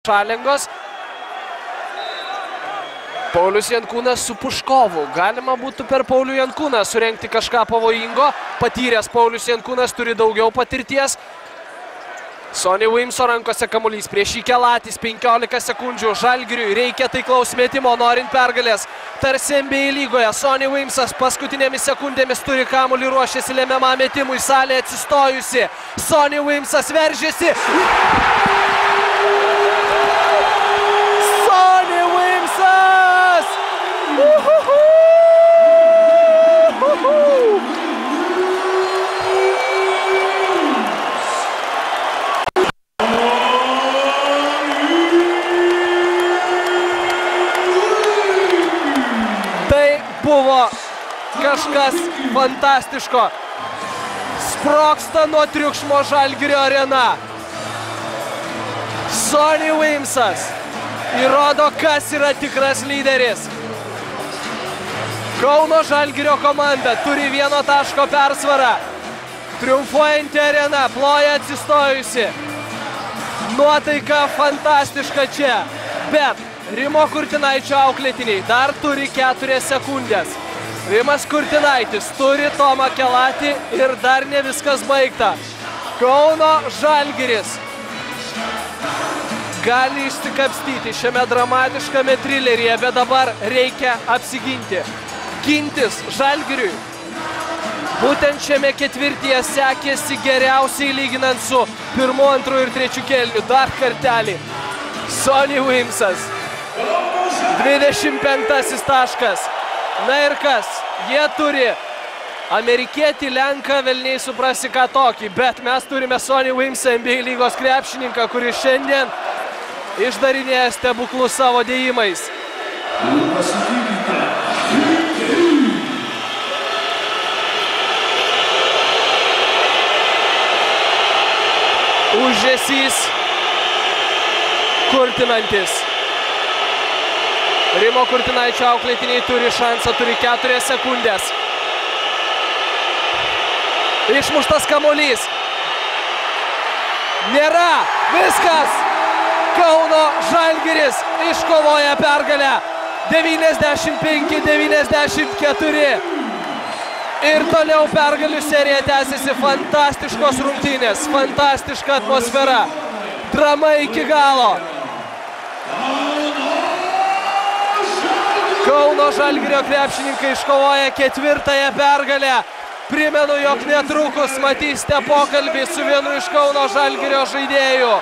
Šalengos. Paulius Jankūnas su Puškovu. Galima būtų per Paulių Jankūną surengti kažką pavojingo. Patyręs Paulius Jankūnas turi daugiau patirties. Sonny Williamso rankose kamuolys prieš Ikelatis, 15 sekundžių. Žalgiriui reikia taiklaus metimo, norint pergalės. Tarsi NBA lygoje. Sonny Williamsas paskutinėmis sekundėmis turi kamuolį, ruošiasi lemiamam metimui. Salė atsistojusi. Sonny Williamsas veržiasi. Sonny Williamsas! Buvo kažkas fantastiško. Sprogsta nuo triukšmo Žalgirio arena. Sonny Williamsas įrodo, kas yra tikras lyderis. Kauno Žalgirio komanda turi 1 taško persvarą. Triumfuojanti arena, ploja atsistojusi. Nuotaika fantastiška čia. Bet Rimo Kurtinaičio auklėtiniai dar turi 4 sekundės. Rimas Kurtinaitis turi Tomą Kelatį ir dar ne viskas baigta. Kauno Žalgiris gali išsikapstyti šiame dramatiškame trileryje, bet dabar reikia apsiginti. Gintis Žalgiriui būtent šiame ketvirtyje sekėsi geriausiai lyginant su 1, 2 ir 3 kėliniu. Dar kartelį. Sonny Williamsas. 25 taškas. Na ir kas? Jie turi amerikietį, lenką, velniai suprasi ką tokį. Bet mes turime Sonny Williamsą, NBA lygos krepšininką, kuris šiandien išdarinėja stebuklus savo dėjimais. Užesys kurtinantis. Rimo Kurtinaičio auklėtiniai turi šansą, turi 4 sekundės. Išmuštas kamuolys. Nėra. Viskas. Kauno Žalgiris iškovoja pergalę. 95-94. Ir toliau pergalių serija tęsiasi. Fantastiškos rungtynės. Fantastiška atmosfera. Drama iki galo. Kauno Žalgirio krepšininkai iškovoja 4. pergalę. Primenu, jog netrukus matysite pokalbį su vienu iš Kauno Žalgirio žaidėjų.